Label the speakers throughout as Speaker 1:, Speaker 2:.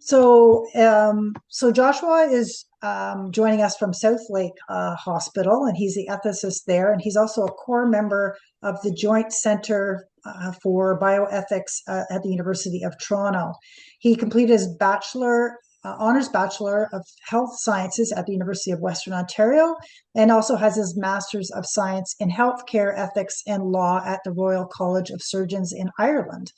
Speaker 1: So Joshua is joining us from South Lake Hospital, and he's the ethicist there, and he's also a core member of the Joint Center for Bioethics at the University of Toronto. He completed his honors bachelor of health sciences at the University of Western Ontario, and also has his master's of science in healthcare ethics and law at the Royal College of Surgeons in Ireland.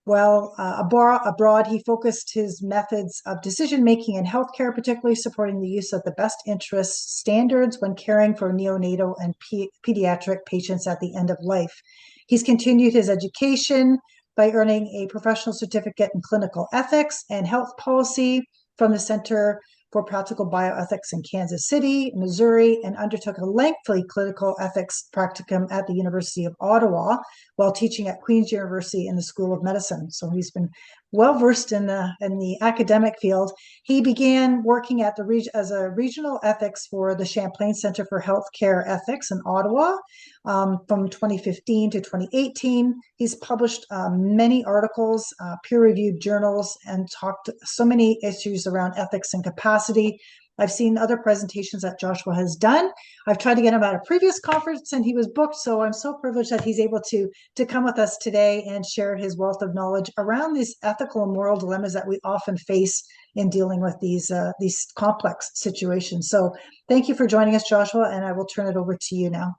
Speaker 1: Well, abroad, he focused his methods of decision making in healthcare, particularly supporting the use of the best interest standards when caring for neonatal and pediatric patients at the end of life. He's continued his education by earning a professional certificate in clinical ethics and health policy from the Center for Practical Bioethics in Kansas City, Missouri, and undertook a lengthy clinical ethics practicum at the University of Ottawa while teaching at Queen's University in the School of Medicine. So he's been well versed in the academic field. He began working at as a regional ethics for the Champlain Center for Healthcare Ethics in Ottawa from 2015 to 2018. He's published many articles, peer-reviewed journals, and talked so many issues around ethics and capacity. I've seen other presentations that Joshua has done. I've tried to get him at a previous conference and he was booked, so I'm so privileged that he's able to come with us today and share his wealth of knowledge around these ethical and moral dilemmas that we often face in dealing with these complex situations. So thank you for joining us, Joshua, and I will turn it over to you now.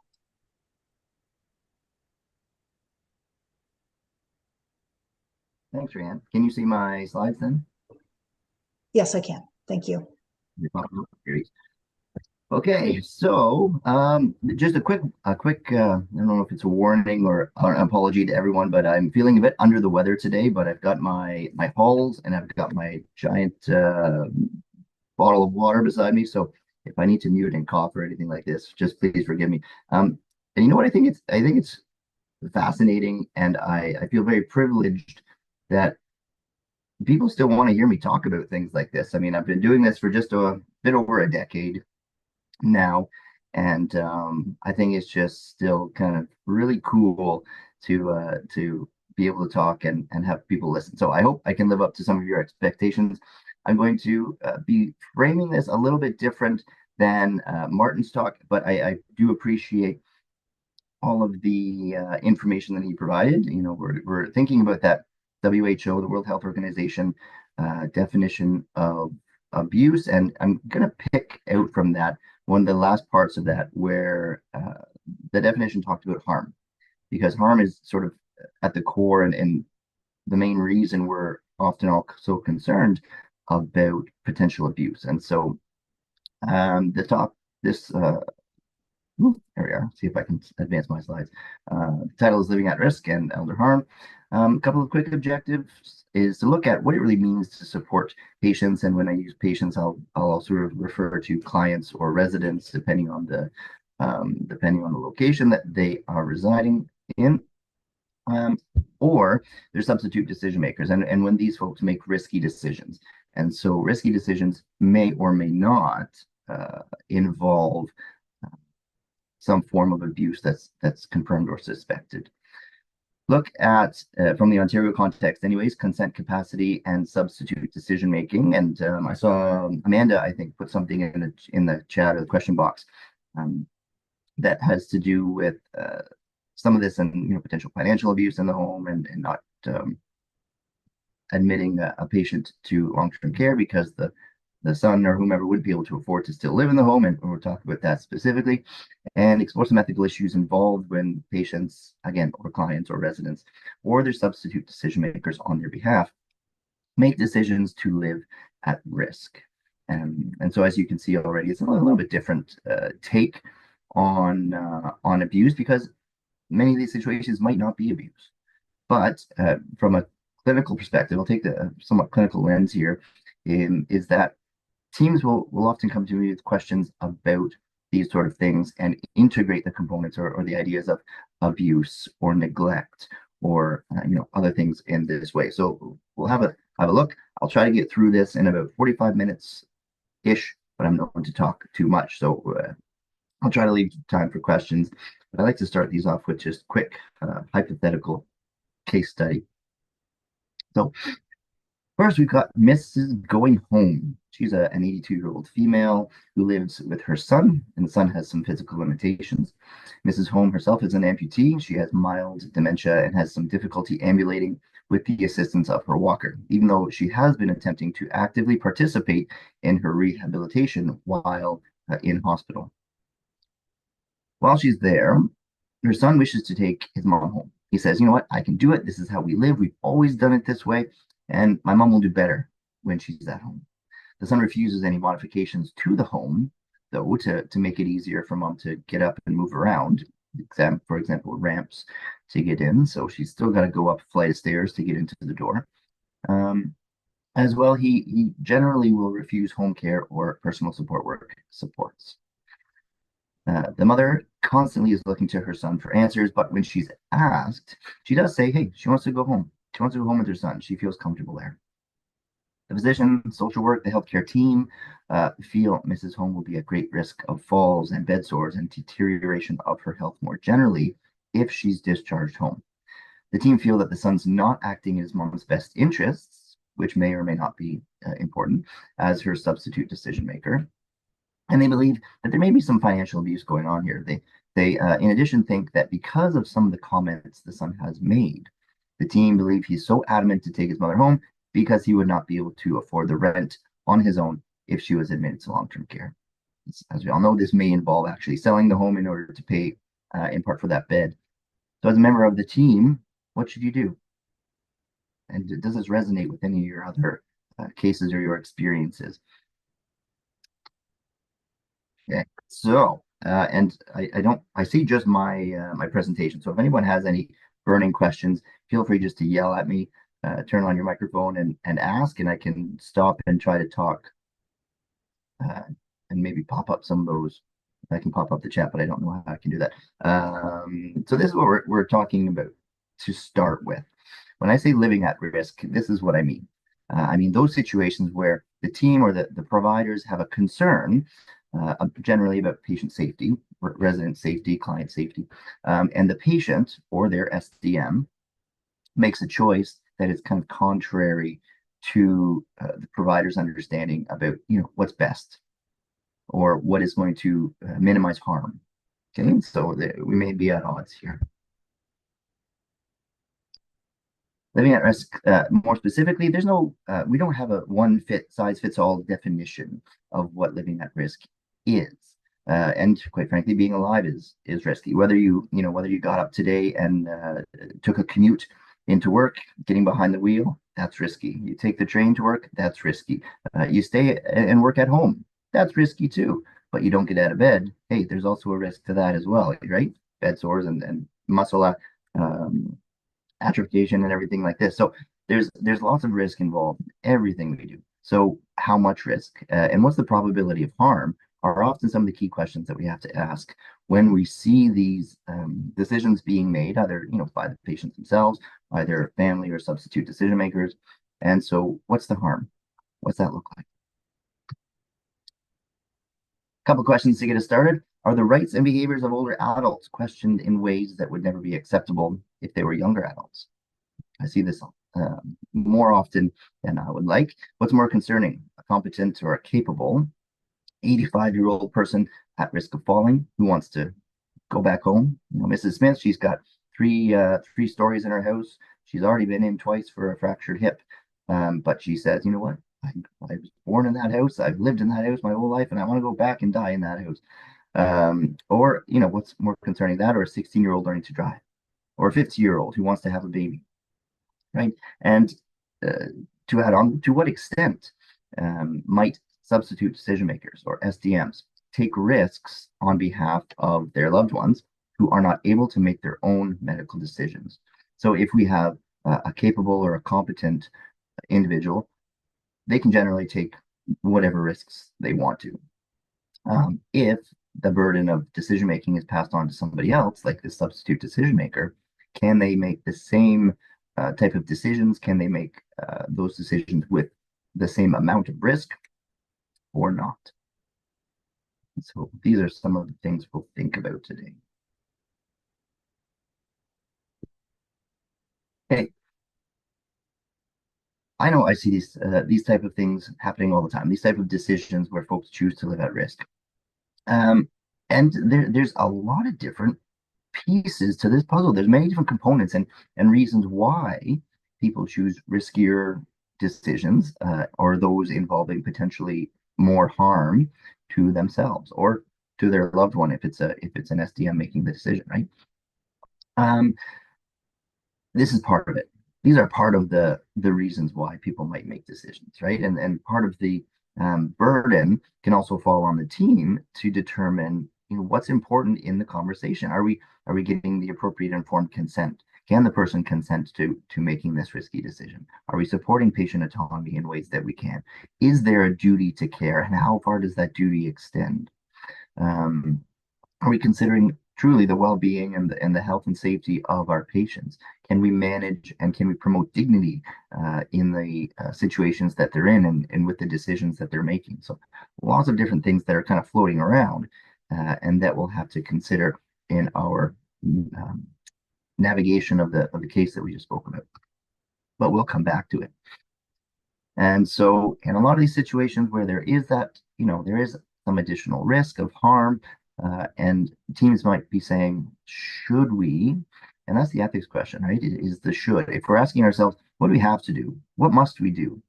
Speaker 2: Thanks, Rhiannon. Can you see my slides then?
Speaker 1: Yes, I can. Thank you.
Speaker 2: Great. Okay, so just a quick, I don't know if it's a warning or an apology to everyone, but I'm feeling a bit under the weather today. But I've got my halls and I've got my giant bottle of water beside me. So if I need to mute and cough or anything like this, just please forgive me. And you know what? I think it's fascinating, and I feel very privileged that people still want to hear me talk about things like this. I mean, I've been doing this for just a bit over a decade now, and I think it's just still kind of really cool to be able to talk and have people listen. So I hope I can live up to some of your expectations. I'm going to be framing this a little bit different than Martin's talk, but I do appreciate all of the information that he provided. You know, we're thinking about that WHO, the World Health Organization, definition of abuse, and I'm going to pick out from that one of the last parts of that where the definition talked about harm, because harm is sort of at the core and the main reason we're often all so concerned about potential abuse. And so there we are. See if I can advance my slides. The title is Living at Risk and Elder Harm. A couple of quick objectives is to look at what it really means to support patients. And when I use patients, I'll also refer to clients or residents, depending on the location that they are residing in. Or they're substitute decision makers, and when these folks make risky decisions. And so risky decisions may or may not involve some form of abuse that's confirmed or suspected. Look at, from the Ontario context anyways, consent capacity and substitute decision making. And I saw Amanda, I think, put something in the chat or the question box that has to do with some of this and potential financial abuse in the home and not admitting a patient to long-term care because the son or whomever would be able to afford to still live in the home, and we'll talk about that specifically, and explore some ethical issues involved when patients, again, or clients or residents, or their substitute decision makers on their behalf, make decisions to live at risk. And so, as you can see already, it's a little bit different take on abuse, because many of these situations might not be abuse. But from a clinical perspective, I'll take the somewhat clinical lens here, is that teams will often come to me with questions about these sort of things and integrate the components or the ideas of abuse or neglect or other things in this way. So we'll have a look. I'll try to get through this in about 45 minutes ish, but I'm not going to talk too much. So I'll try to leave time for questions. But I like to start these off with just quick hypothetical case study. So First, we've got Mrs. Going Home. She's an 82-year-old female who lives with her son, and the son has some physical limitations. Mrs. Home herself is an amputee. She has mild dementia and has some difficulty ambulating with the assistance of her walker, even though she has been attempting to actively participate in her rehabilitation while in hospital. While she's there, her son wishes to take his mom home. He says, "You know what? I can do it. This is how we live. We've always done it this way, and my mom will do better when she's at home." The son refuses any modifications to the home, though, to make it easier for mom to get up and move around. For example, ramps to get in. So she's still got to go up a flight of stairs to get into the door. Um, as well, he generally will refuse home care or personal support work supports. The mother constantly is looking to her son for answers, but when she's asked, she does say, hey, she wants to go home. She wants to go home with her son. She feels comfortable there. The physician, social work, the healthcare team feel Mrs. Home will be at great risk of falls and bed sores and deterioration of her health more generally if she's discharged home. The team feel that the son's not acting in his mom's best interests, which may or may not be important, as her substitute decision maker. And they believe that there may be some financial abuse going on here. They in addition, think that because of some of the comments the son has made, the team believe he's so adamant to take his mother home because he would not be able to afford the rent on his own if she was admitted to long-term care. As we all know, this may involve actually selling the home in order to pay in part for that bed. So, as a member of the team, what should you do? And does this resonate with any of your other cases or your experiences? Okay, so and I see just my presentation. So if anyone has any burning questions, feel free just to yell at me, turn on your microphone and ask, and I can stop and try to talk uh, and maybe pop up some of those. I can pop up the chat, but I don't know how I can do that. So this is what we're talking about to start with. When I say living at risk, this is what I mean. I mean those situations where the team or the providers have a concern, generally about patient safety, resident safety, client safety, and the patient or their SDM makes a choice that is kind of contrary to the provider's understanding about what's best or what is going to minimize harm. Okay, so we may be at odds here. Living at risk, more specifically, we don't have a one size fits all definition of what living at risk is. And quite frankly, being alive is risky. Whether you got up today and took a commute into work, getting behind the wheel, that's risky. You take the train to work, that's risky. You stay and work at home, that's risky too. But you don't get out of bed. Hey, there's also a risk to that as well, right? Bed sores and muscle um, atrophication and everything like this. So there's lots of risk involved in everything we do. So how much risk and what's the probability of harm are often some of the key questions that we have to ask when we see these decisions being made, either by the patients themselves, either family or substitute decision makers. And so, what's the harm? What's that look like? A couple of questions to get us started. Are the rights and behaviors of older adults questioned in ways that would never be acceptable if they were younger adults? I see this more often than I would like. What's more concerning, a competent or a capable 85-year-old person at risk of falling who wants to go back home? Mrs. Smith, she's got three stories in her house. She's already been in twice for a fractured hip. But she says, you know what? I was born in that house. I've lived in that house my whole life, and I want to go back and die in that house. Or, what's more concerning, that or a 16-year-old learning to drive, or a 50-year-old who wants to have a baby, right? And to add on, to what extent might substitute decision makers or SDMs take risks on behalf of their loved ones who are not able to make their own medical decisions? So if we have a capable or a competent individual, they can generally take whatever risks they want to. If the burden of decision making is passed on to somebody else, like the substitute decision maker, can they make the same type of decisions? Can they make those decisions with the same amount of risk or not? So these are some of the things we'll think about today. Okay. I know I see these type of things happening all the time. These type of decisions where folks choose to live at risk. Um, and there's a lot of different pieces to this puzzle. There's many different components and reasons why people choose riskier decisions, or those involving potentially more harm to themselves or to their loved one if it's an SDM making the decision, right? Um, this is part of it. These are part of the reasons why people might make decisions, right? And part of the burden can also fall on the team to determine, what's important in the conversation. Are we getting the appropriate informed consent? Can the person consent to making this risky decision? Are we supporting patient autonomy in ways that we can? Is there a duty to care, and how far does that duty extend? Um, are we considering truly the well-being and the health and safety of our patients? Can we manage and can we promote dignity in the situations that they're in and with the decisions that they're making? So lots of different things that are kind of floating around and that we'll have to consider in our um, navigation of the case that we just spoke about. But we'll come back to it. And so in a lot of these situations where there is that, there is some additional risk of harm, and teams might be saying, should we? And that's the ethics question, right? Is the should. If we're asking ourselves, what do we have to do? What must we do?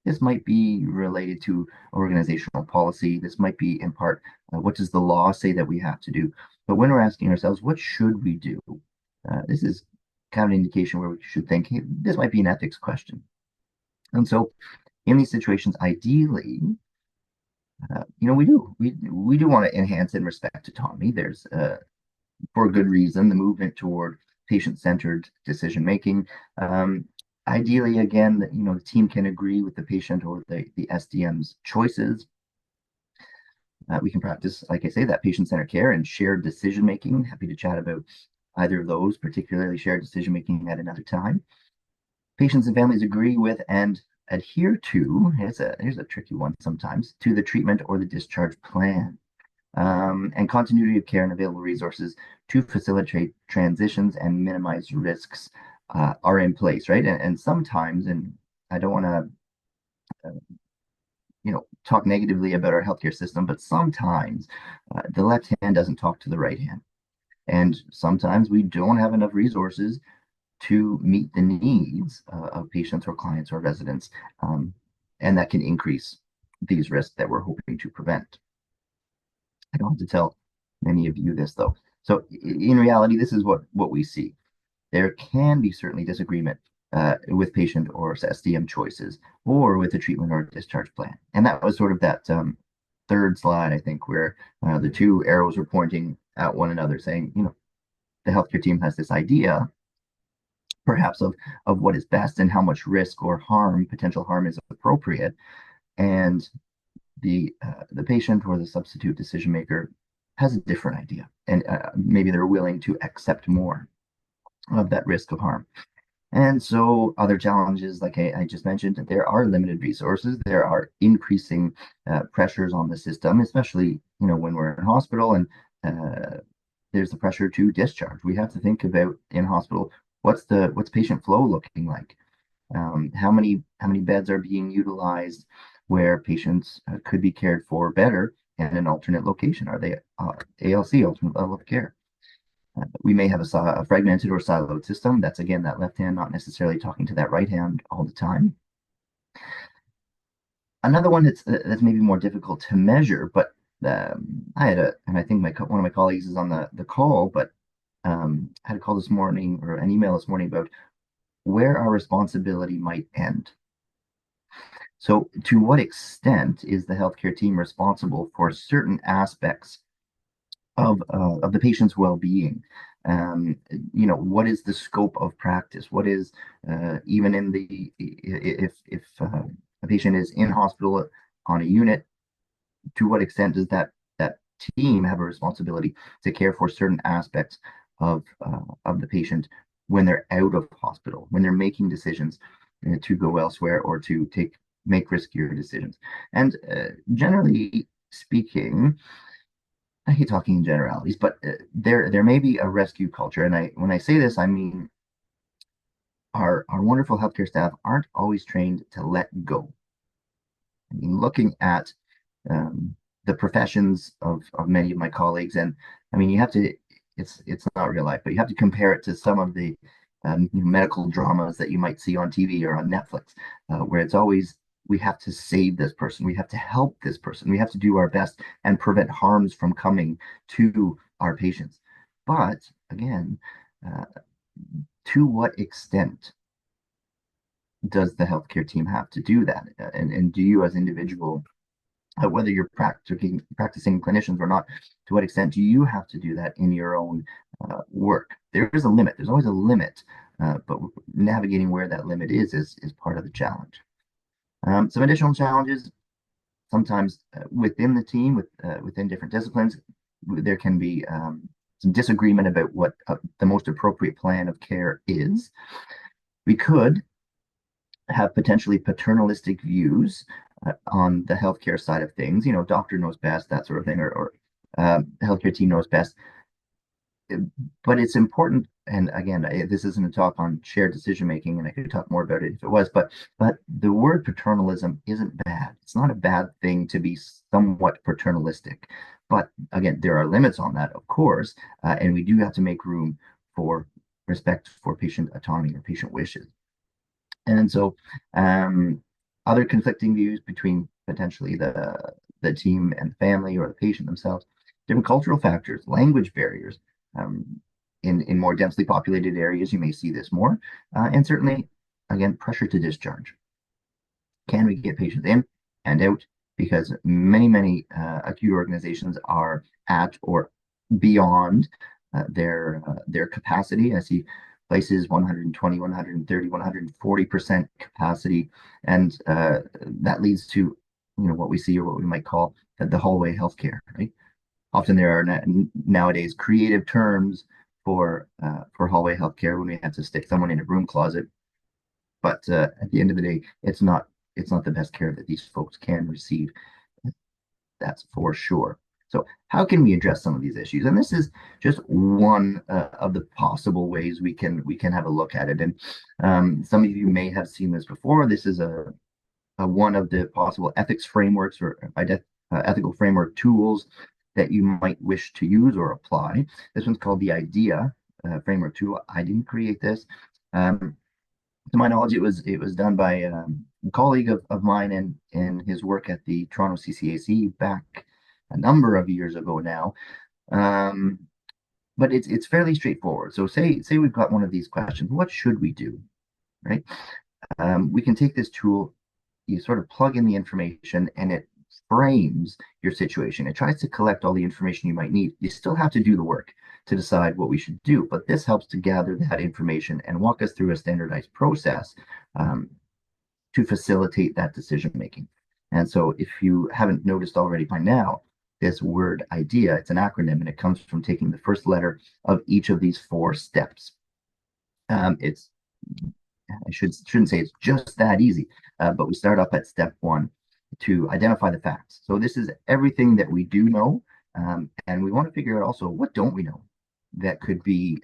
Speaker 2: This might be related to organizational policy. This might be in part, what does the law say that we have to do? But when we're asking ourselves, what should we do? This is kind of an indication where we should think, hey, this might be an ethics question. And so in these situations, ideally, we do want to enhance and respect autonomy. There's for a good reason the movement toward patient-centered decision making. Ideally, again, the team can agree with the patient or the SDM's choices. We can practice, like I say, that patient-centered care and shared decision making. Happy to chat about either of those, particularly shared decision making at another time. Patients and families agree with and adhere to, here's a tricky one sometimes, to the treatment or the discharge plan. And continuity of care and available resources to facilitate transitions and minimize risks are in place, right? And sometimes, and I don't want to, talk negatively about our healthcare system, but sometimes the left hand doesn't talk to the right hand. And sometimes we don't have enough resources to meet the needs of patients or clients or residents. And that can increase these risks that we're hoping to prevent. I don't have to tell many of you this though. So in reality, this is what we see. There can be certainly disagreement with patient or SDM choices or with the treatment or discharge plan. And that was sort of that third slide, I think, where the two arrows were pointing at one another saying, the healthcare team has this idea perhaps of what is best and how much risk or potential harm is appropriate. And the patient or the substitute decision maker has a different idea, and maybe they're willing to accept more of that risk of harm. And so other challenges, like I just mentioned, there are limited resources. There are increasing pressures on the system, especially when we're in hospital and there's the pressure to discharge. We have to think about in hospital what's patient flow looking like. How many beds are being utilized where patients could be cared for better in an alternate location? Are they ALC, alternate level of care? We may have a fragmented or siloed system. That's again that left hand not necessarily talking to that right hand all the time. Another one that's maybe more difficult to measure, but I had and I think one of my colleagues is on the call, but I had a call this morning or an email this morning about where our responsibility might end. So, to what extent is the healthcare team responsible for certain aspects of the patient's well-being? What is the scope of practice? What is even in the if a patient is in hospital on a unit, to what extent does that team have a responsibility to care for certain aspects of the patient when they're out of hospital, when they're making decisions to go elsewhere or to make riskier decisions? And generally speaking, I hate talking in generalities, but there may be a rescue culture, and when I say this, I mean our wonderful healthcare staff aren't always trained to let go. I mean, looking at the professions of many of my colleagues, and I mean, you have to. It's not real life, but you have to compare it to some of the medical dramas that you might see on TV or on Netflix, where it's always we have to save this person, we have to help this person, we have to do our best and prevent harms from coming to our patients. But again, uh, to what extent does the healthcare team have to do that? And do you as individual, whether you're practicing clinicians or not, to what extent do you have to do that in your own work? There is a limit. There's always a limit, but navigating where that limit is part of the challenge. Some additional challenges sometimes within the team, within different disciplines, there can be some disagreement about what the most appropriate plan of care is. We could have potentially paternalistic views on the healthcare side of things. Doctor knows best, that sort of thing, or healthcare team knows best. But it's important, and again, this isn't a talk on shared decision making, and I could talk more about it if it was. But the word paternalism isn't bad. It's not a bad thing to be somewhat paternalistic. But again, there are limits on that, of course, and we do have to make room for respect for patient autonomy or patient wishes. And so, other conflicting views between potentially the team and the family or the patient themselves, different cultural factors, language barriers. In more densely populated areas, you may see this more, and certainly, again, pressure to discharge. Can we get patients in and out? Because many acute organizations are at or beyond their capacity. I see places 120, 130, 140% capacity. And that leads to, what we see or what we might call the hallway healthcare, right? Often there are nowadays creative terms for hallway healthcare when we have to stick someone in a broom closet. But at the end of the day, it's not the best care that these folks can receive. That's for sure. So how can we address some of these issues? And this is just one of the possible ways we can have a look at it. And some of you may have seen this before. This is a one of the possible ethics frameworks or ethical framework tools that you might wish to use or apply. This one's called the IDEA framework tool. I didn't create this. To my knowledge, it was done by a colleague of mine in his work at the Toronto CCAC back a number of years ago now. But it's fairly straightforward. So say we've got one of these questions. What should we do? Right? We can take this tool, you sort of plug in the information, and it frames your situation. It tries to collect all the information you might need. You still have to do the work to decide what we should do, but this helps to gather that information and walk us through a standardized process to facilitate that decision making. And so if you haven't noticed already by now, this word IDEA, it's an acronym, and it comes from taking the first letter of each of these 4 steps. It's I shouldn't say it's just that easy, but we start off at step 1 to identify the facts. So this is everything that we do know, and we want to figure out also what don't we know that could be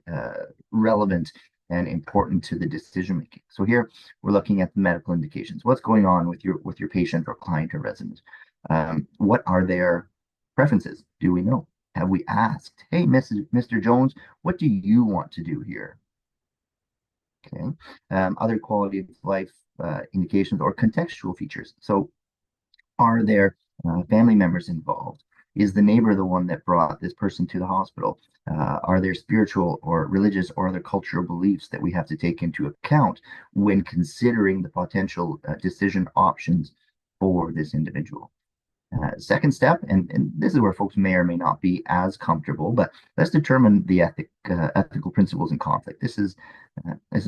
Speaker 2: relevant and important to the decision making. So here we're looking at the medical indications. What's going on with your patient or client or resident? What are their preferences? Do we know? Have we asked, hey, Mr. Jones, what do you want to do here? Okay. Other quality of life indications or contextual features. So are there family members involved? Is the neighbor the one that brought this person to the hospital? Are there spiritual or religious or other cultural beliefs that we have to take into account when considering the potential decision options for this individual? Second step, and this is where folks may or may not be as comfortable, but let's determine the ethical principles in conflict. This is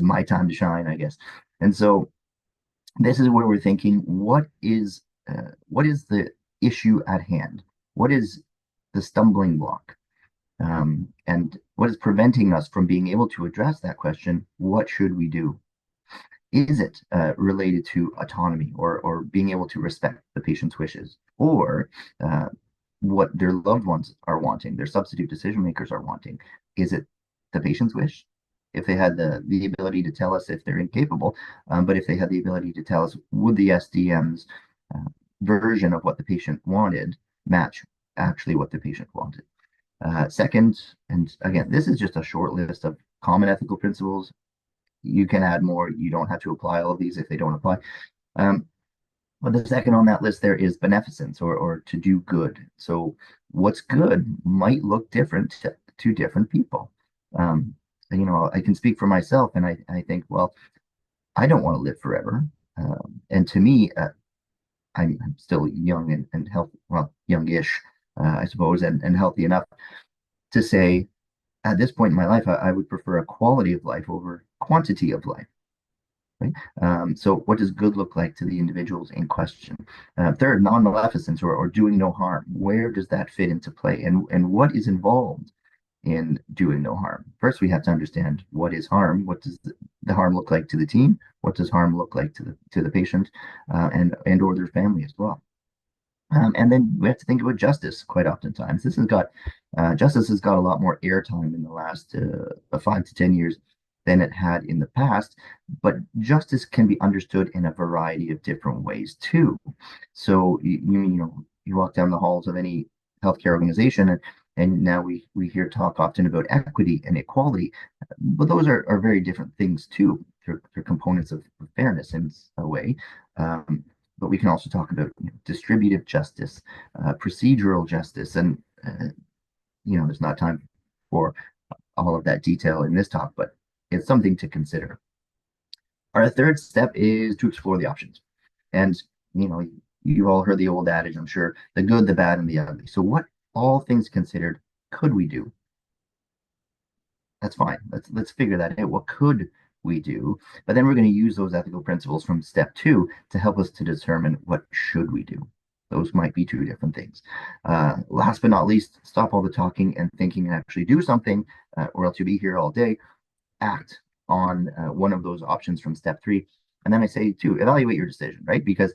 Speaker 2: my time to shine, I guess. And so this is where we're thinking, what is the issue at hand? What is the stumbling block? And what is preventing us from being able to address that question? What should we do? Is it related to autonomy or being able to respect the patient's wishes, or what their loved ones are wanting, their substitute decision makers are wanting? Is it the patient's wish? if they had the ability to tell us if they're incapable, but if they had the ability to tell us would the SDM's uh, version of what the patient wanted match actually what the patient wanted. Second, and again, this is just a short list of common ethical principles. You can add more. You don't have to apply all of these if they don't apply. Um, but the second on that list there is beneficence or to do good. So what's good might look different to different people. Um, I can speak for myself, and I think, well, I don't want to live forever. And to me, I'm still young and healthy, well, youngish, I suppose, and healthy enough to say at this point in my life, I would prefer a quality of life over quantity of life. Right? So what does good look like to the individuals in question? Third, non-maleficence or doing no harm. Where does that fit into play? And what is involved in doing no harm? First, we have to understand what is harm. What does the harm look like to the team? What does harm look like to the patient and or their family as well? And then we have to think about justice quite oftentimes. Justice has got a lot more airtime in the last 5 to 10 years than it had in the past. But justice can be understood in a variety of different ways too. So you walk down the halls of any healthcare organization, and now we hear talk often about equity and equality, but those are very different things too. They're components of fairness in a way. But we can also talk about distributive justice, procedural justice, and there's not time for all of that detail in this talk, but it's something to consider. Our third step is to explore the options, and you've all heard the old adage, I'm sure, the good, the bad, and the ugly. So, what all things considered could we do? That's fine. Let's figure that out. What could we do? But then we're going to use those ethical principles from step 2 to help us to determine what should we do. Those might be two different things. Last but not least, stop all the talking and thinking and actually do something, or else you'll be here all day. Act on one of those options from step 3. And then I say to evaluate your decision, right? Because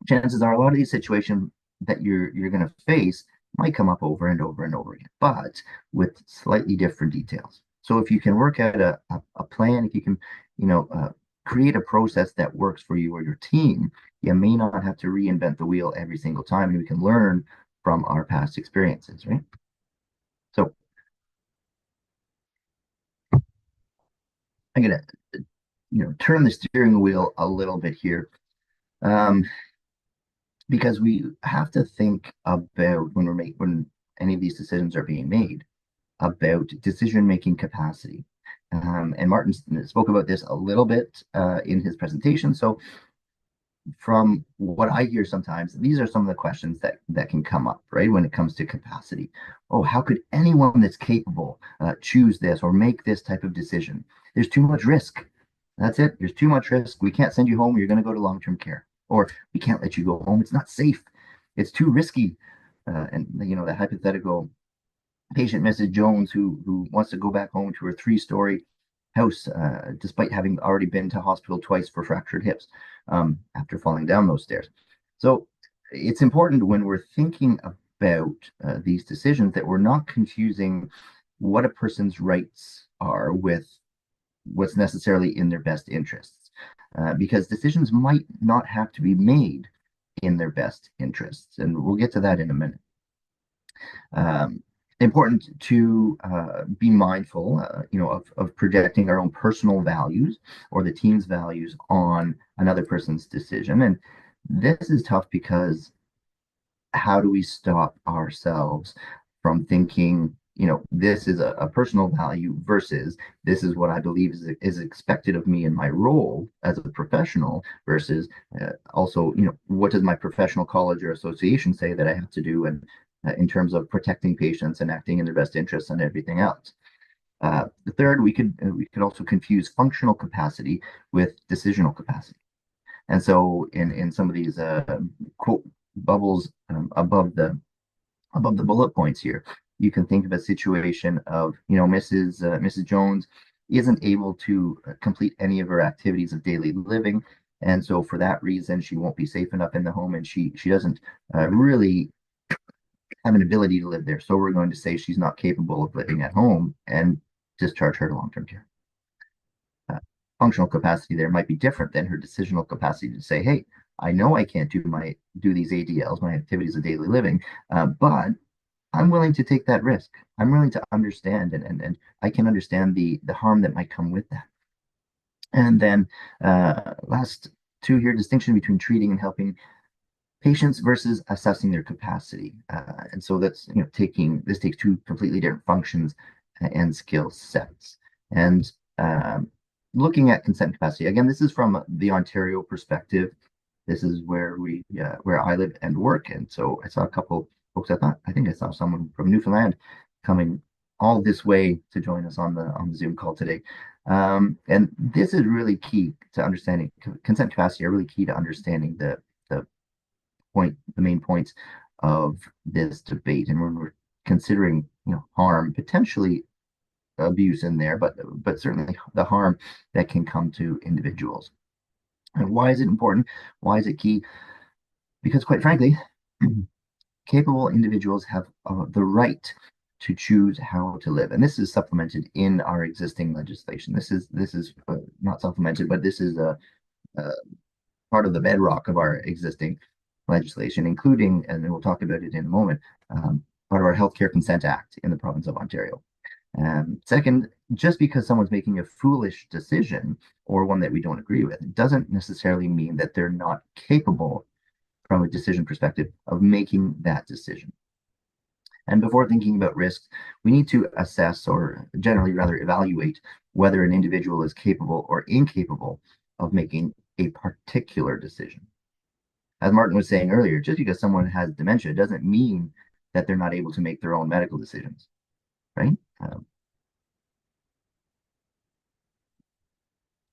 Speaker 2: chances are a lot of these situations that you're going to face might come up over and over and over again, but with slightly different details. So if you can work out a plan, if you can, create a process that works for you or your team, you may not have to reinvent the wheel every single time, and we can learn from our past experiences, right? So I'm gonna, turn the steering wheel a little bit here, because we have to think about when any of these decisions are being made about decision-making capacity. And Martin spoke about this a little bit in his presentation. So from what I hear sometimes, these are some of the questions that can come up, right, when it comes to capacity. Oh, how could anyone that's capable choose this or make this type of decision? There's too much risk. That's it. There's too much risk. We can't send you home. You're going to go to long-term care. Or we can't let you go home. It's not safe. It's too risky. And the hypothetical patient, Mrs. Jones, who wants to go back home to her 3-story house, despite having already been to hospital twice for fractured hips after falling down those stairs. So it's important when we're thinking about these decisions that we're not confusing what a person's rights are with what's necessarily in their best interests, because decisions might not have to be made in their best interests, and we'll get to that in a minute. Important to be mindful, of projecting our own personal values or the team's values on another person's decision. And this is tough because how do we stop ourselves from thinking, this is a personal value versus this is what I believe is expected of me in my role as a professional versus also, what does my professional college or association say that I have to do, and in terms of protecting patients and acting in their best interests and everything else. The third, we could also confuse functional capacity with decisional capacity. And so in some of these quote bubbles above the bullet points here, you can think of a situation of, Mrs. Jones isn't able to complete any of her activities of daily living. And so for that reason, she won't be safe enough in the home, and she doesn't really have an ability to live there. So we're going to say she's not capable of living at home and discharge her to long-term care. functional capacity there might be different than her decisional capacity to say, hey, I know I can't do these ADLs, my activities of daily living, but I'm willing to take that risk. I'm willing to understand, and I can understand the harm that might come with that. And then last two here, distinction between treating and helping patients versus assessing their capacity. And so that's, this takes two completely different functions and skill sets. And looking at consent capacity, again, this is from the Ontario perspective. This is where I live and work. And so I saw a couple folks. I think I saw someone from Newfoundland coming all this way to join us on the Zoom call today. And this is really key to understanding consent capacity are really key to understanding the main points of this debate. And when we're considering, harm, potentially abuse in there, but certainly the harm that can come to individuals. And why is it important? Why is it key? Because quite frankly, capable individuals have the right to choose how to live. And this is supplemented in our existing legislation. This is not supplemented, but this is a part of the bedrock of our existing legislation, including, and we'll talk about it in a moment, part of our Healthcare Consent Act in the province of Ontario. Second, just because someone's making a foolish decision or one that we don't agree with, doesn't necessarily mean that they're not capable from a decision perspective of making that decision. And before thinking about risks, we need to assess, or generally rather evaluate, whether an individual is capable or incapable of making a particular decision. As Martin was saying earlier, just because someone has dementia doesn't mean that they're not able to make their own medical decisions, right?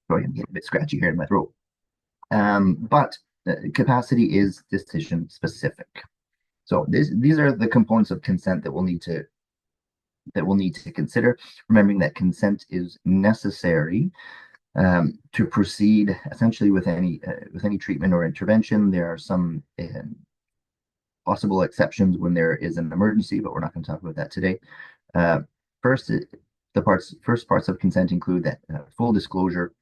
Speaker 2: Sorry, I'm getting a bit scratchy here in my throat. But capacity is decision specific. So these are the components of consent that we'll need to consider, remembering that consent is necessary to proceed essentially with any treatment or intervention. There are some possible exceptions when there is an emergency, but we're not going to talk about that today. First parts of consent include that full disclosure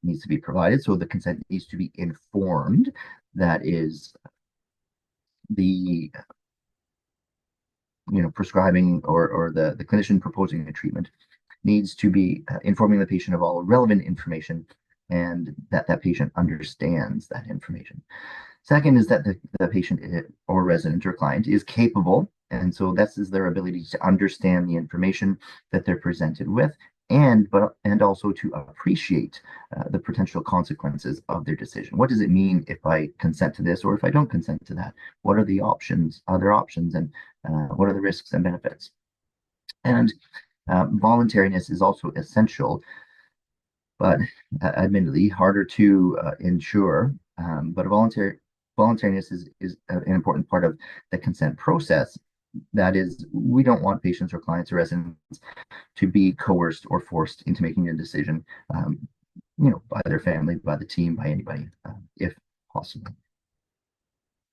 Speaker 2: needs to be provided. So the consent needs to be informed. That is the prescribing or the clinician proposing a treatment needs to be informing the patient of all relevant information, and that patient understands that information. Second is that the patient or resident or client is capable, and so this is their ability to understand the information that they're presented with, and also to appreciate the potential consequences of their decision. What does it mean if I consent to this or if I don't consent to that? What are the options, other options, and what are the risks and benefits? And voluntariness is also essential, but admittedly harder to ensure. But voluntariness is an important part of the consent process. That is, we don't want patients or clients or residents to be coerced or forced into making a decision, by their family, by the team, by anybody, if possible.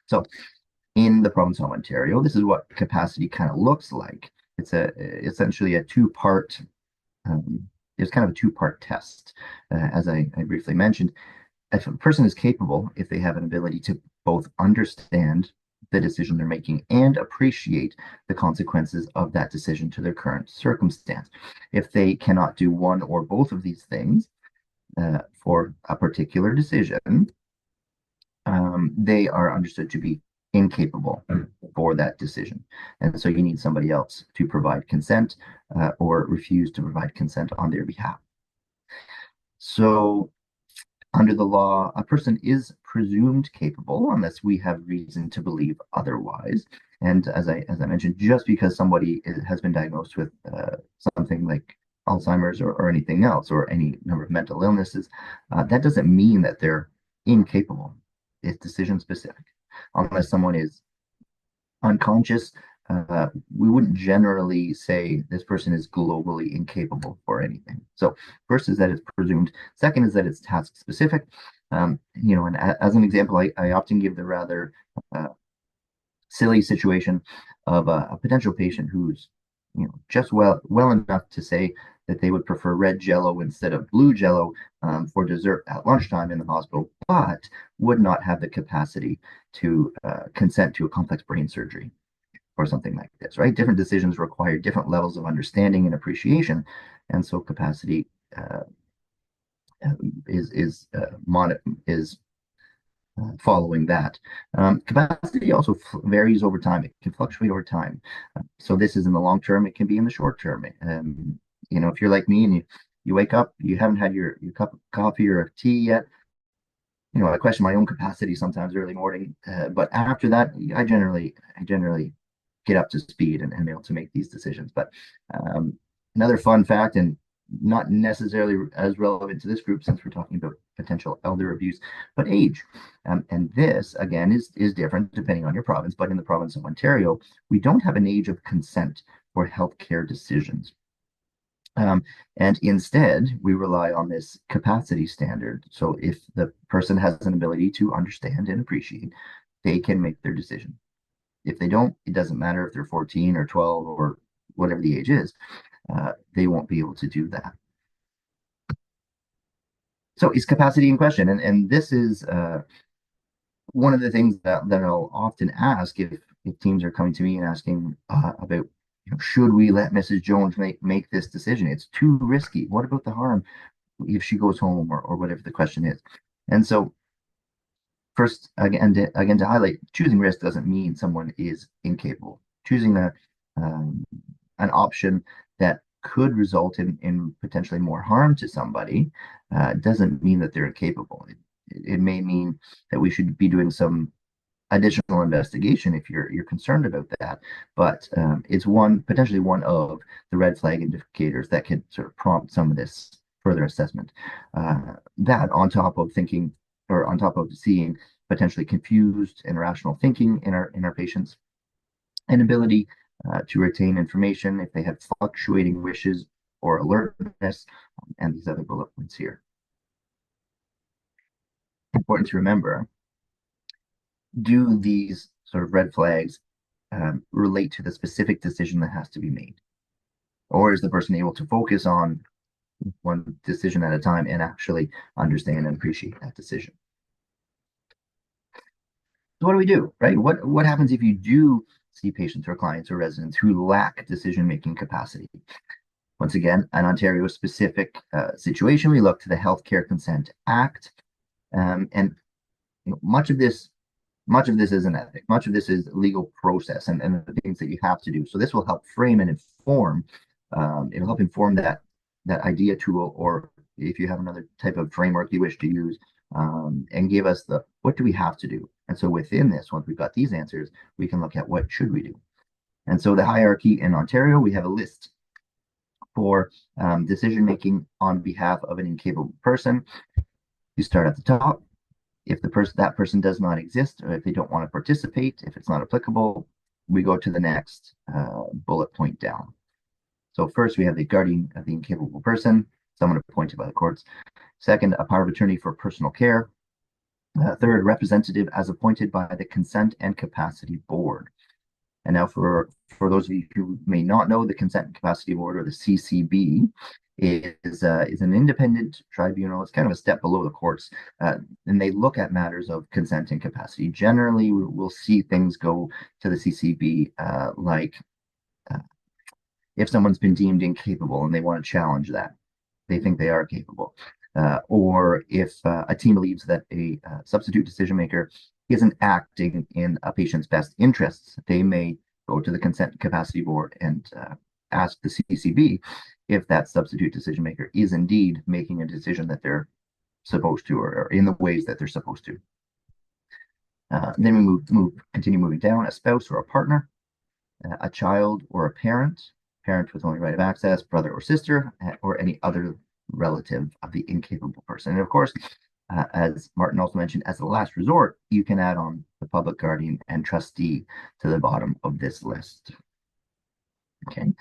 Speaker 2: So in the province of Ontario, this is what capacity kind of looks like. It's essentially a two-part, it's kind of a two-part test. As I briefly mentioned, if a person is capable, if they have an ability to both understand the decision they're making and appreciate the consequences of that decision to their current circumstance. If they cannot do one or both of these things for a particular decision, they are understood to be incapable for that decision. And so you need somebody else to provide consent or refuse to provide consent on their behalf. So under the law, a person is presumed capable unless we have reason to believe otherwise. And as I mentioned, just because somebody has been diagnosed with something like Alzheimer's or anything else, or any number of mental illnesses, that doesn't mean that they're incapable. It's decision specific. Unless someone is unconscious, we wouldn't generally say this person is globally incapable for anything. So first is that it's presumed. Second is that it's task specific. And as an example, I often give the rather silly situation of a potential patient who's just well enough to say that they would prefer red Jello instead of blue Jello for dessert at lunchtime in the hospital, but would not have the capacity to consent to a complex brain surgery or something like this, right? Different decisions require different levels of understanding and appreciation, and so capacity is following that. Capacity also varies over time. It can fluctuate over time. So this is in the long term. It can be in the short term. If you're like me and you wake up, you haven't had your cup of coffee or tea yet. I question my own capacity sometimes early morning. But after that, I generally get up to speed and be able to make these decisions. But another fun fact, and not necessarily as relevant to this group since we're talking about potential elder abuse, but age. And this, again, is different depending on your province. But in the province of Ontario, we don't have an age of consent for healthcare decisions. And instead, we rely on this capacity standard. So if the person has an ability to understand and appreciate, they can make their decision. If they don't, it doesn't matter if they're 14 or 12 or whatever the age is, they won't be able to do that. So is capacity in question? And this is one of the things that I'll often ask if teams are coming to me and asking about, should we let Mrs. Jones make this decision? It's too risky. What about the harm if she goes home or whatever the question is? And so first, again, to highlight, choosing risk doesn't mean someone is incapable. Choosing an option that could result in potentially more harm to somebody doesn't mean that they're incapable. It may mean that we should be doing some additional investigation if you're concerned about that. But it's potentially one of the red flag indicators that could sort of prompt some of this further assessment. That on top of thinking or on top of seeing potentially confused and irrational thinking in our patients, an ability to retain information if they have fluctuating wishes or alertness, and these other bullet points here. Important to remember, do these sort of red flags relate to the specific decision that has to be made? Or is the person able to focus on one decision at a time and actually understand and appreciate that decision? So what do we do, right? What happens if you do see patients or clients or residents who lack decision-making capacity? Once again, an Ontario-specific situation, we look to the Healthcare Consent Act, and much of this is an ethic. Much of this is legal process and the things that you have to do. So this will help frame and inform. It'll help inform that idea tool, or if you have another type of framework you wish to use, and give us what do we have to do. And so within this, once we've got these answers, we can look at what should we do. And so the hierarchy in Ontario, we have a list for decision making on behalf of an incapable person. You start at the top. If that person does not exist, or if they don't want to participate, if it's not applicable, we go to the next bullet point down. So first, we have the guardian of the incapable person, someone appointed by the courts. Second, a power of attorney for personal care. Third, representative as appointed by the Consent and Capacity Board. And now for those of you who may not know, the Consent and Capacity Board, or the CCB, is an independent tribunal. It's kind of a step below the courts, and they look at matters of consent and capacity. Generally, we'll see things go to the CCB, like if someone's been deemed incapable and they want to challenge that, they think they are capable. Or if a team believes that a substitute decision maker isn't acting in a patient's best interests, they may go to the Consent and Capacity Board and ask the CCB if that substitute decision maker is indeed making a decision that they're supposed to, or in the ways that they're supposed to. Then we continue moving down: a spouse or a partner, a child or a parent with only right of access, brother or sister, or any other relative of the incapable person. And of course, as Martin also mentioned, as a last resort, you can add on the public guardian and trustee to the bottom of this list. Okay,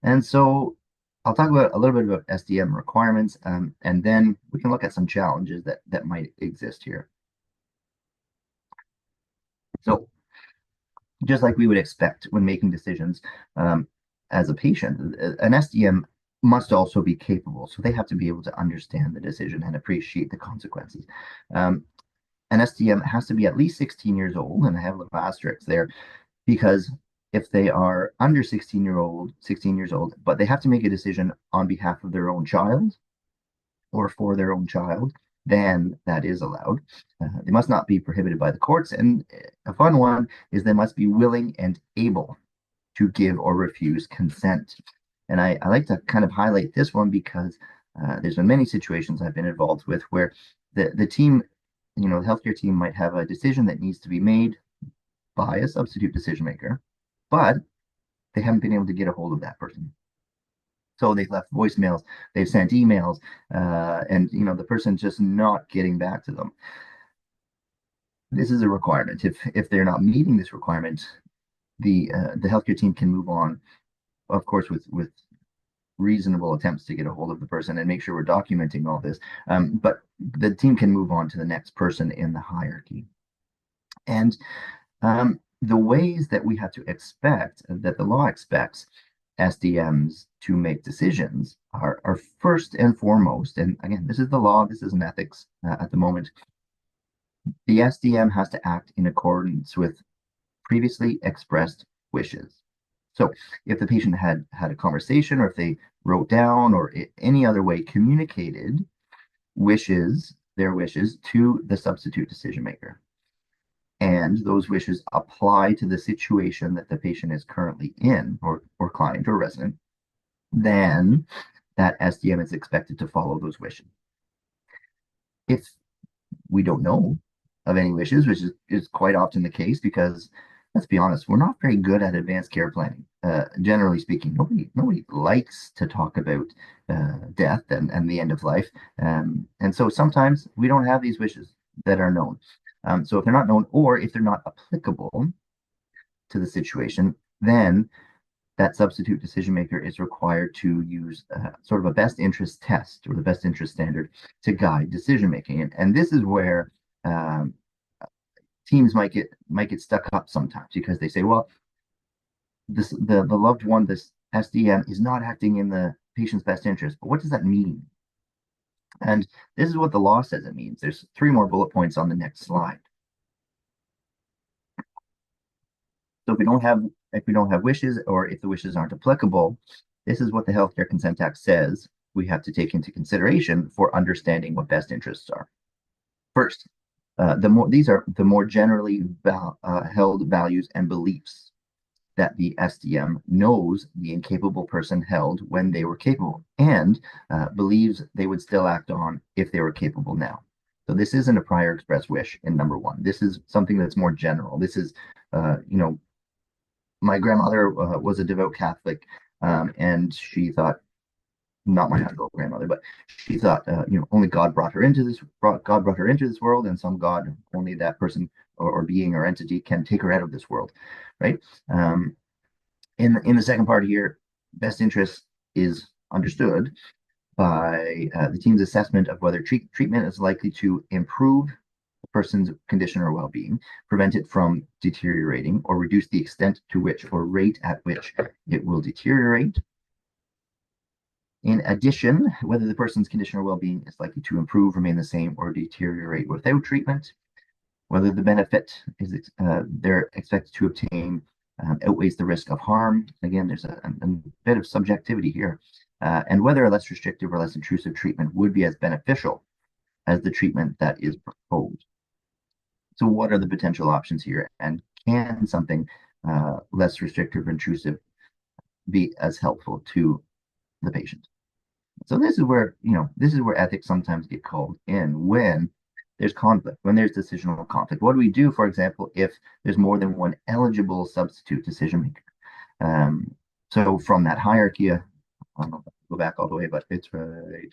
Speaker 2: and so I'll talk about a little bit about SDM requirements, and then we can look at some challenges that might exist here. So just like we would expect when making decisions as a patient, an SDM must also be capable. So they have to be able to understand the decision and appreciate the consequences. Um, an SDM has to be at least 16 years old, and I have a little asterisk there because if they are under 16 years old, but they have to make a decision on behalf of their own child or for their own child, then that is allowed. They must not be prohibited by the courts. And a fun one is they must be willing and able to give or refuse consent. And I like to kind of highlight this one because there's been many situations I've been involved with where the team, the healthcare team might have a decision that needs to be made by a substitute decision maker, but they haven't been able to get a hold of that person. So they've left voicemails, they've sent emails, and the person's just not getting back to them. This is a requirement. If they're not meeting this requirement, the healthcare team can move on, of course, with reasonable attempts to get a hold of the person and make sure we're documenting all this. But the team can move on to the next person in the hierarchy. And the ways that we have to expect, that the law expects SDMs to make decisions are first and foremost, and again, this is the law, this is an ethics at the moment. The SDM has to act in accordance with previously expressed wishes. So if the patient had a conversation, or if they wrote down, or any other way communicated their wishes to the substitute decision maker, and those wishes apply to the situation that the patient is currently in, or client or resident, then that SDM is expected to follow those wishes. If we don't know of any wishes, which is quite often the case, because let's be honest, we're not very good at advanced care planning. Generally speaking, nobody likes to talk about death and the end of life, and so sometimes we don't have these wishes that are known. So if they're not known, or if they're not applicable to the situation, then that substitute decision maker is required to use sort of a best interest test, or the best interest standard, to guide decision making. And this is where teams might get stuck up sometimes, because they say, well, the loved one, this SDM, is not acting in the patient's best interest. But what does that mean? And this is what the law says it means. There's 3 more bullet points on the next slide. So if we don't have wishes, or if the wishes aren't applicable, this is what the Healthcare Consent Act says we have to take into consideration for understanding what best interests are. First, these are the more generally held values and beliefs that the SDM knows the incapable person held when they were capable, and believes they would still act on if they were capable now. So this isn't a prior express wish in number 1. This is something that's more general. This is, my grandmother was a devout Catholic, and she thought, not my actual grandmother, but she thought, only God brought her into this world, and some God, only that person or being or entity can take her out of this world, right? In the second part here, best interest is understood by the team's assessment of whether treatment is likely to improve the person's condition or well-being, prevent it from deteriorating, or reduce the extent to which or rate at which it will deteriorate. In addition, whether the person's condition or well-being is likely to improve, remain the same, or deteriorate without treatment, whether the benefit they're expected to obtain outweighs the risk of harm. Again, there's a bit of subjectivity here, and whether a less restrictive or less intrusive treatment would be as beneficial as the treatment that is proposed. So what are the potential options here, and can something less restrictive or intrusive be as helpful to the patient? So this is where ethics sometimes get called in when there's conflict, when there's decisional conflict. What do we do, for example, if there's more than one eligible substitute decision maker? So from that hierarchy, I don't know if I go back all the way, but it's right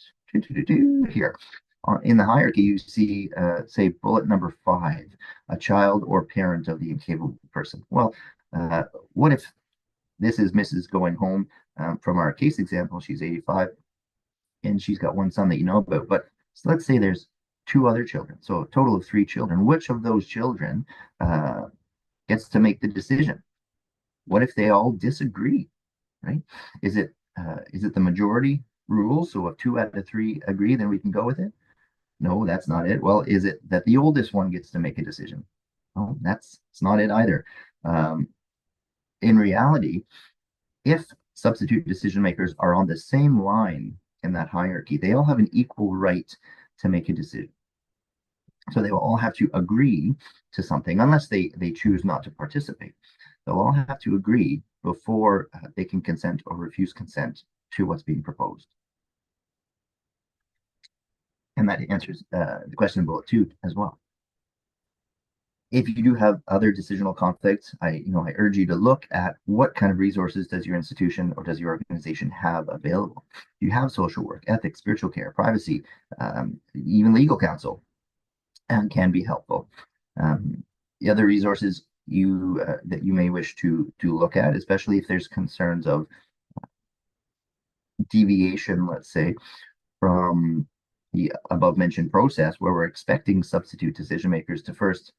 Speaker 2: here. In the hierarchy, you see, say, bullet number 5, a child or parent of the incapable person. Well, what if this is Mrs. going home from our case example? She's 85, and she's got one son that you know about. But so let's say there's 2 other children, so a total of 3 children. Which of those children gets to make the decision? What if they all disagree, right? Is it is it the majority rule? So if 2 out of 3 agree, then we can go with it? No, that's not it. Well, is it that the oldest one gets to make a decision? Oh, it's not it either. Um, in reality, if substitute decision makers are on the same line in that hierarchy, they all have an equal right to make a decision. So they will all have to agree to something unless they choose not to participate. They'll all have to agree before they can consent or refuse consent to what's being proposed. And that answers the question in bullet 2 as well. If you do have other decisional conflicts, I urge you to look at what kind of resources does your institution or does your organization have available. Do you have social work, ethics, spiritual care, privacy, even legal counsel, and can be helpful. The other resources that you may wish to look at, especially if there's concerns of deviation, let's say, from the above mentioned process, where we're expecting substitute decision makers to first,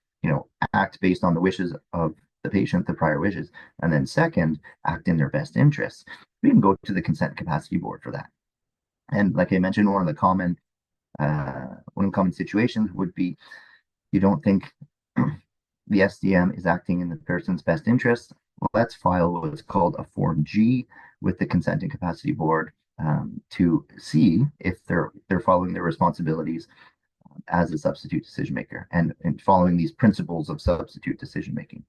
Speaker 2: act based on the wishes of the patient, the prior wishes, and then second, act in their best interests. We can go to the consent capacity board for that. And like I mentioned, one of the common situations would be you don't think the SDM is acting in the person's best interest. Well, let's file what's called a Form G with the Consent and Capacity Board to see if they're following their responsibilities as a substitute decision maker and following these principles of substitute decision making.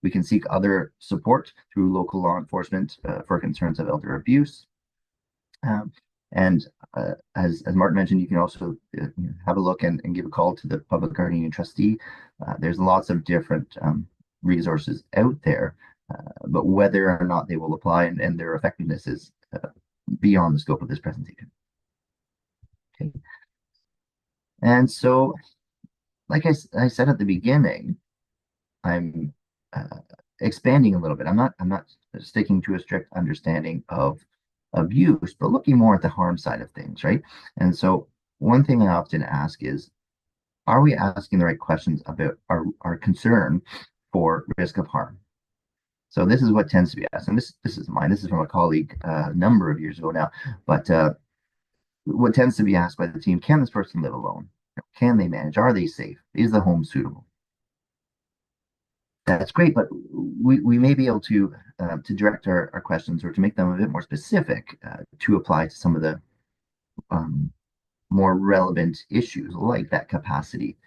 Speaker 2: We can seek other support through local law enforcement for concerns of elder abuse. And as Martin mentioned, you can also have a look and give a call to the public guardian and trustee. There's lots of different resources out there, but whether or not they will apply and their effectiveness is beyond the scope of this presentation. Okay. And so, like I said at the beginning, I'm expanding a little bit. I'm not sticking to a strict understanding of abuse, but looking more at the harm side of things, right? And so one thing I often ask is, are we asking the right questions about our concern for risk of harm? So this is what tends to be asked, and this is mine. This is from a colleague a number of years ago now. But what tends to be asked by the team: can this person live alone? Can they manage? Are they safe? Is the home suitable? That's great, but we may be able to direct our questions or to make them a bit more specific to apply to some of the more relevant issues like that capacity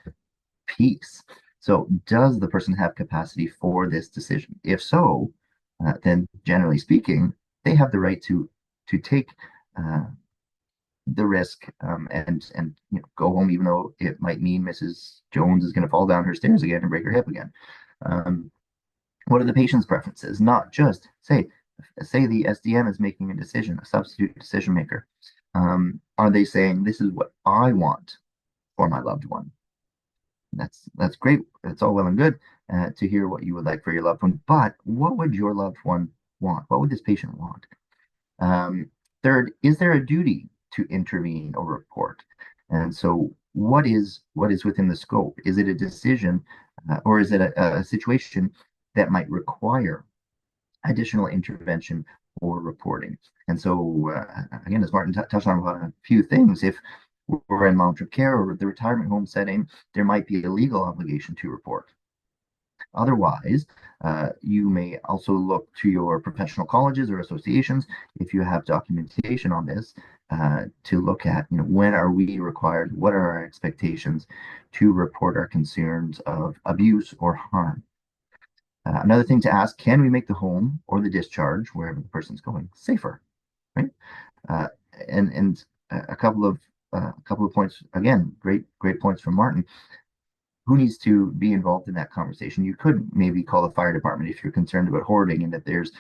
Speaker 2: piece. So does the person have capacity for this decision? If so, then generally speaking, they have the right to take the risk and go home, even though it might mean Mrs. Jones is going to fall down her stairs again and break her hip again. What are the patient's preferences? Not just say the SDM is making a decision, a substitute decision maker. Are they saying this is what I want for my loved one? That's great. It's all well and good to hear what you would like for your loved one, but what would your loved one want? What would this patient want? Third, is there a duty to intervene or report? And so what is within the scope? Is it a decision or is it a situation that might require additional intervention or reporting? And so again, as Martin touched on a few things, if we're in long-term care or the retirement home setting, there might be a legal obligation to report. Otherwise, you may also look to your professional colleges or associations if you have documentation on this to look at when are we required, what are our expectations to report our concerns of abuse or harm. Another thing to ask: can we make the home or the discharge wherever the person's going safer, right? And a couple of points, again, great points from Martin. Who needs to be involved in that conversation? You could maybe call the fire department if you're concerned about hoarding and that there's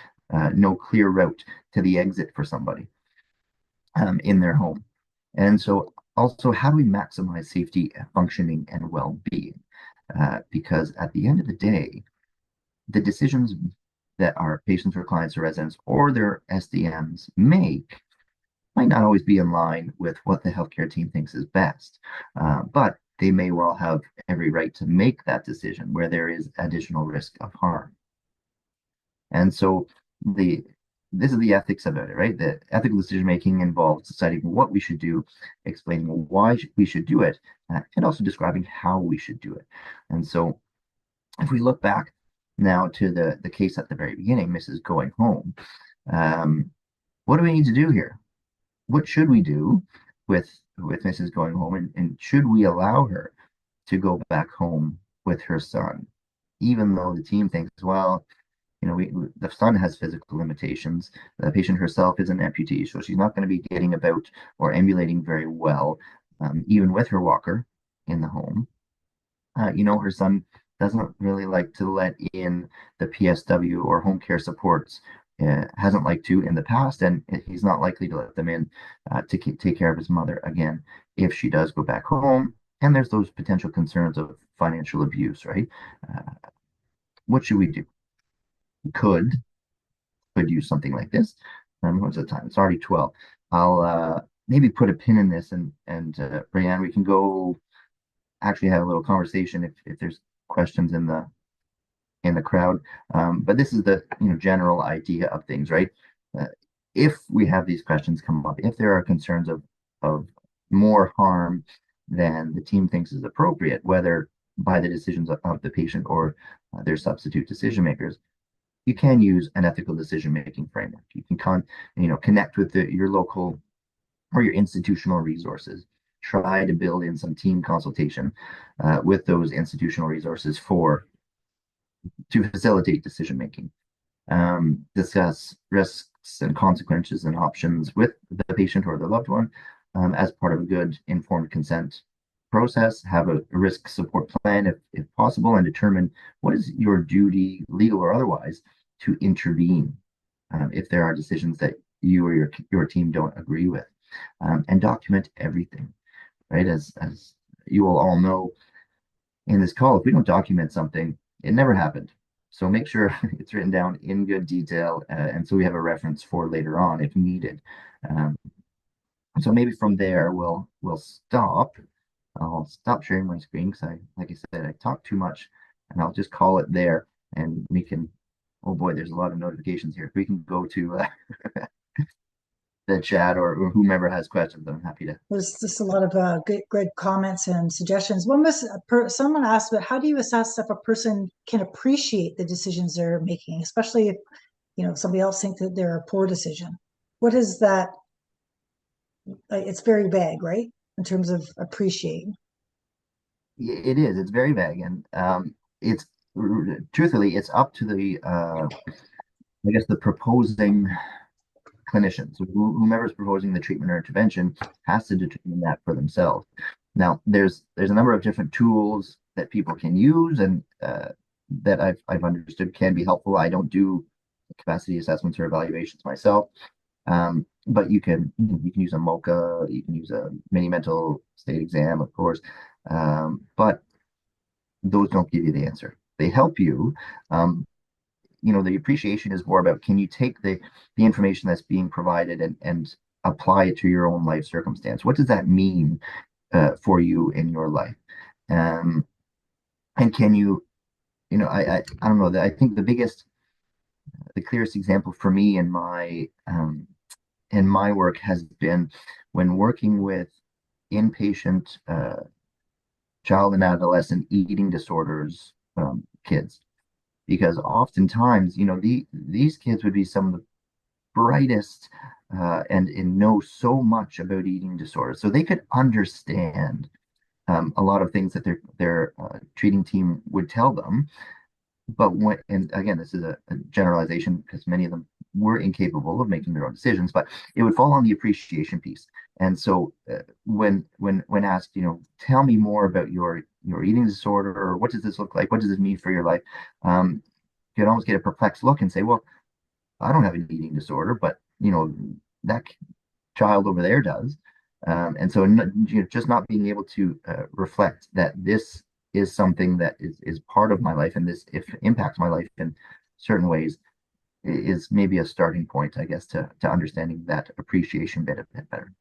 Speaker 2: no clear route to the exit for somebody in their home. And so also, how do we maximize safety, functioning, and well-being? Because at the end of the day, the decisions that our patients or clients or residents or their SDMs make might not always be in line with what the healthcare team thinks is best, but they may well have every right to make that decision where there is additional risk of harm. And so the this is the ethics about it, right? The ethical decision making involves deciding what we should do, explaining why we should do it, and also describing how we should do it. And so, if we look back now to the case at the very beginning, Mrs. Going Home, um, what do we need to do here? What should we do with Mrs. Going Home, and should we allow her to go back home with her son, even though the team thinks, well, the son has physical limitations. The patient herself is an amputee, so she's not going to be getting about or ambulating very well, even with her walker in the home. Her son doesn't really like to let in the PSW or home care supports. Hasn't liked to in the past, and he's not likely to let them in to take care of his mother again if she does go back home. And there's those potential concerns of financial abuse, right? Uh, what should we do? We could use something like this. What's the time? It's already 12. I'll maybe put a pin in this, and Brianne, we can go actually have a little conversation if there's questions in the crowd. But this is the general idea of things, right? Uh, if we have these questions come up, if there are concerns of more harm than the team thinks is appropriate, whether by the decisions of the patient or their substitute decision makers, you can use an ethical decision making framework. You can connect with your local or your institutional resources. Try to build in some team consultation with those institutional resources to facilitate decision making. Discuss risks and consequences and options with the patient or the loved one as part of a good informed consent process. Have a risk support plan if possible, and determine what is your duty, legal or otherwise, to intervene if there are decisions that you or your team don't agree with, and document everything. Right, as you will all know in this call, if we don't document something, it never happened. So make sure it's written down in good detail, and so we have a reference for later on if needed. Um, so maybe from there we'll stop. I'll stop sharing my screen because like I said, I talk too much, and I'll just call it there, and we can. Oh boy, there's a lot of notifications here. If we can go to the chat or whomever has questions, I'm happy to.
Speaker 1: There's just a lot of good comments and suggestions. Someone asked, but how do you assess if a person can appreciate the decisions they're making, especially if somebody else thinks that they're a poor decision? What is that? It's very vague, right? In terms of appreciating.
Speaker 2: It is. It's very vague, and it's truthfully, it's up to the I guess the proposing clinicians. Whomever's proposing the treatment or intervention has to determine that for themselves. Now, there's a number of different tools that people can use, and that I've understood can be helpful. I don't do capacity assessments or evaluations myself, but you can use a MOCA, you can use a mini mental state exam, of course, but those don't give you the answer. They help you. The appreciation is more about, can you take the information that's being provided and apply it to your own life circumstance? What does that mean for you in your life? And can you, I don't know, that I think the clearest example for me in my work has been when working with inpatient child and adolescent eating disorders kids, because oftentimes, these kids would be some of the brightest and know so much about eating disorders, so they could understand a lot of things that their treating team would tell them. But and again, this is a generalization because many of them were incapable of making their own decisions, but it would fall on the appreciation piece. And so when asked, tell me more about your eating disorder, or what does this look like? What does this mean for your life? You could almost get a perplexed look and say, well, I don't have an eating disorder, but that child over there does. And so just not being able to reflect that this is something that is part of my life, and this if impacts my life in certain ways, is maybe a starting point, I guess, to understanding that appreciation bit a bit better.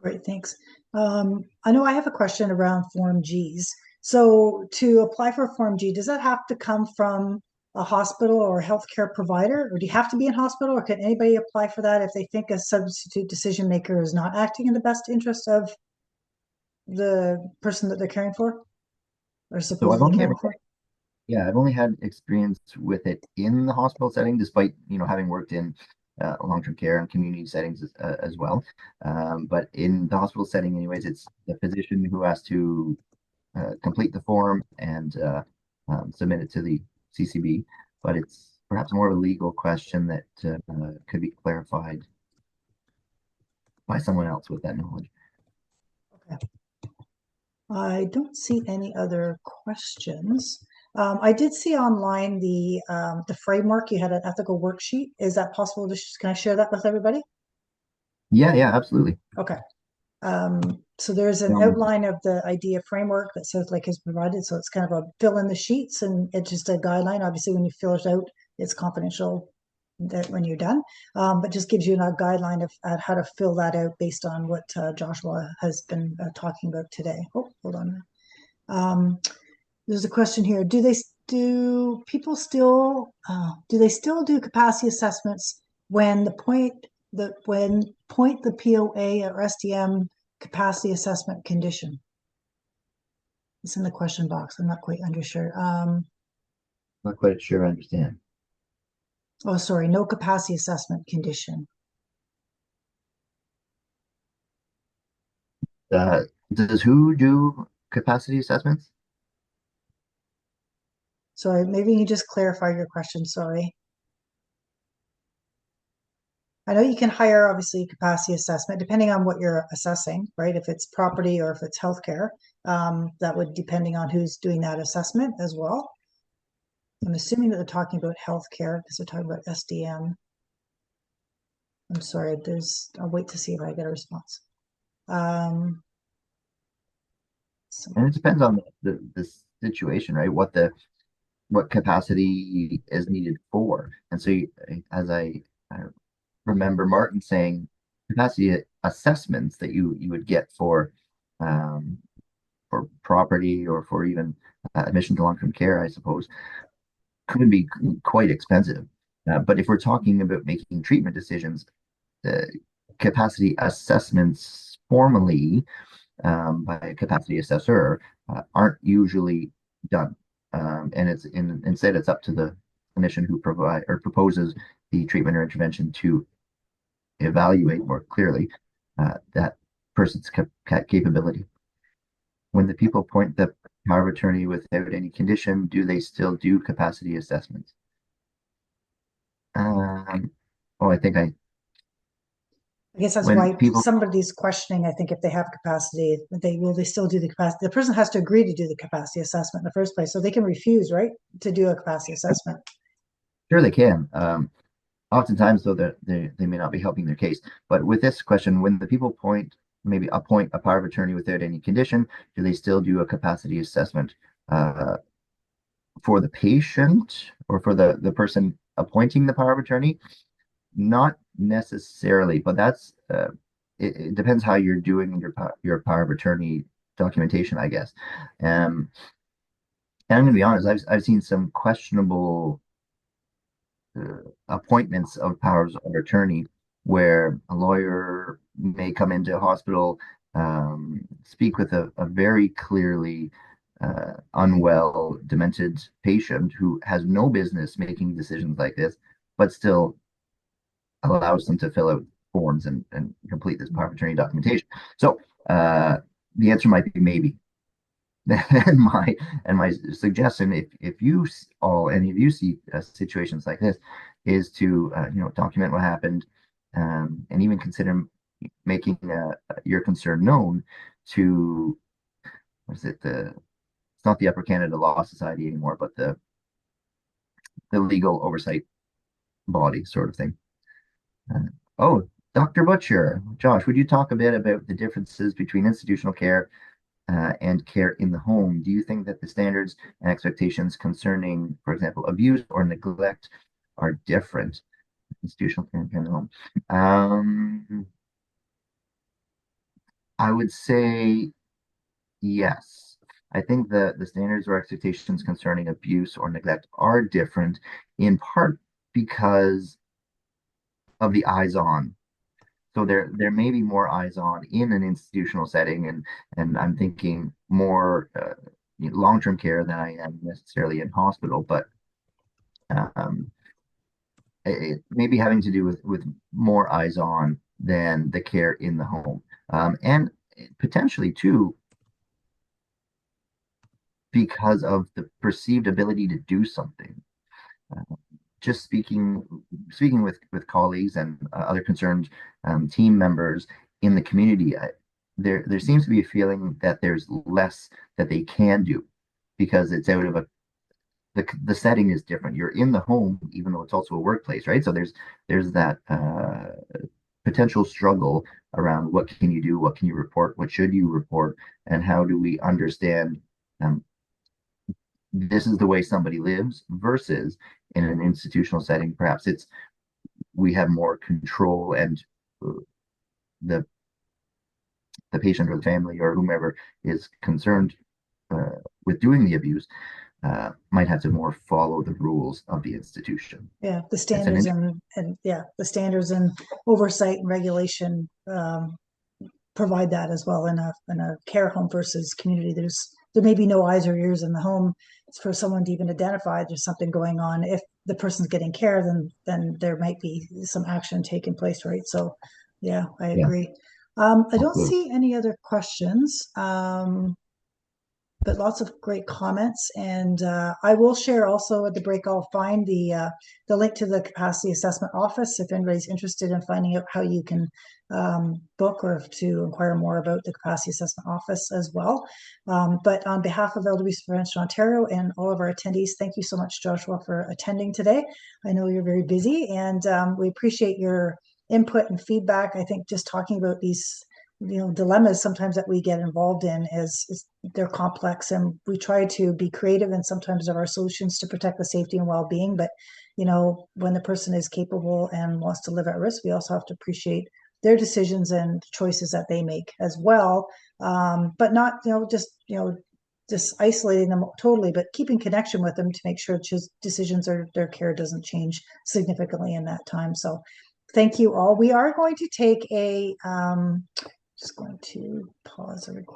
Speaker 1: Great, thanks. I know I have a question around Form Gs. So to apply for Form G, does that have to come from a hospital or a healthcare provider, or do you have to be in hospital, or can anybody apply for that if they think a substitute decision maker is not acting in the best interest of the person that they're caring for or
Speaker 2: So I've
Speaker 1: supposedly
Speaker 2: only
Speaker 1: caring
Speaker 2: ever,
Speaker 1: for?
Speaker 2: yeah, I've only had experience with it in the hospital setting, despite, having worked in long-term care and community settings as well. But in the hospital setting, anyways, it's the physician who has to complete the form and submit it to the CCB. But it's perhaps more of a legal question that could be clarified by someone else with that knowledge.
Speaker 1: Okay. I don't see any other questions. I did see online the framework. You had an ethical worksheet. Is that possible to can I share that with everybody?
Speaker 2: Yeah, yeah, absolutely.
Speaker 1: Okay. So there's an
Speaker 2: Um,
Speaker 1: outline of the idea framework that South Lake has provided. So it's kind of a fill in the sheets and it's just a guideline. Obviously, when you fill it out, it's confidential that when you're done, but just gives you a guideline of how to fill that out based on what Joshua has been talking about today. Oh, hold on. Um, there's a question here. Do people still do they still do capacity assessments when the POA or SDM capacity assessment condition? It's in the question box. I'm not quite unsure.
Speaker 2: Not quite sure I understand.
Speaker 1: Oh, sorry, no capacity assessment condition.
Speaker 2: Uh, does who do capacity assessments?
Speaker 1: Sorry, maybe you just clarify your question. Sorry. I know you can hire obviously capacity assessment depending on what you're assessing, right? If it's property or if it's healthcare, that would depending on who's doing that assessment as well. I'm assuming that they're talking about healthcare because they're talking about SDM. I'm sorry, I'll wait to see if I get a response. Um,
Speaker 2: And it depends on the situation, right? What capacity is needed for. And so, as I remember Martin saying, capacity assessments that you would get um, for property or for even admission to long-term care, I suppose, could be quite expensive. But if we're talking about making treatment decisions, the capacity assessments formally by a capacity assessor aren't usually done. And instead it's up to the clinician who provide or proposes the treatment or intervention to evaluate more clearly that person's capability. When the people appoint the power of attorney without any condition, do they still do capacity assessments? Um, oh, I think
Speaker 1: I guess that's
Speaker 2: when
Speaker 1: why
Speaker 2: people,
Speaker 1: somebody's questioning. I think if they have capacity, they still do the capacity? The person has to agree to do the capacity assessment in the first place, so they can refuse, right, to do a capacity assessment.
Speaker 2: sure they can. Oftentimes, though, they may not be helping their case. But with this question, when the people maybe appoint a power of attorney without any condition, do they still do a capacity assessment uh, for the patient or for the person appointing the power of attorney? Not necessarily, but it depends how you're doing your power of attorney documentation, I guess. And I'm going to be honest, I've seen some questionable appointments of powers of attorney where a lawyer may come into a hospital, speak with a very clearly unwell, demented patient who has no business making decisions like this, but still allows them to fill out forms and complete this power of attorney documentation. So the answer might be maybe. and my suggestion, if you all any of you see situations like this, is to document what happened, and even consider making your concern known to what is it the it's not the Upper Canada Law Society anymore, but the legal oversight body sort of thing. Uh, oh, Dr. Butcher, Josh, would you talk a bit about the differences between institutional care and care in the home? Do you think that the standards and expectations concerning, for example, abuse or neglect are different? Institutional care and care in the home. I would say yes. I think the standards or expectations concerning abuse or neglect are different, in part because of the eyes on. So there may be more eyes on in an institutional setting, and I'm thinking more long-term care than I am necessarily in hospital, but um, it may be having to do with more eyes on than the care in the home, and potentially too because of the perceived ability to do something. Uh, just speaking with colleagues and other concerned team members in the community, there seems to be a feeling that there's less that they can do because it's out of the setting is different. You're in the home, even though it's also a workplace, right? So there's that potential struggle around what can you do, what can you report, what should you report, and how do we understand um, this is the way somebody lives versus in an institutional setting, perhaps it's we have more control and the the patient or the family or whomever is concerned with doing the abuse might have to more follow the rules of the institution.
Speaker 1: Yeah, the
Speaker 2: It's an
Speaker 1: standards and yeah, the standards and oversight and regulation provide that as well in a care home versus community. There may be no eyes or ears in the home for someone to even identify there's something going on. If the person's getting care, then there might be some action taking place, right? So yeah, I
Speaker 2: yeah,
Speaker 1: agree. I don't
Speaker 2: absolutely.
Speaker 1: see any other questions. But lots of great comments. And I will share also at the break. I'll find the link to the capacity assessment office if anybody's interested in finding out how you can book or to inquire more about the capacity assessment office as well. But on behalf of Elder Abuse Prevention Ontario and all of our attendees, thank you so much, Joshua, for attending today. I know you're very busy, and we appreciate your input and feedback. I think just talking about these dilemmas sometimes that we get involved in is they're complex, and we try to be creative and sometimes of our solutions to protect the safety and well-being. But when the person is capable and wants to live at risk, we also have to appreciate their decisions and choices that they make as well, but not just isolating them totally, but keeping connection with them to make sure decisions or their care doesn't change significantly in that time. So thank you all. We are going to take a just going to pause the recording.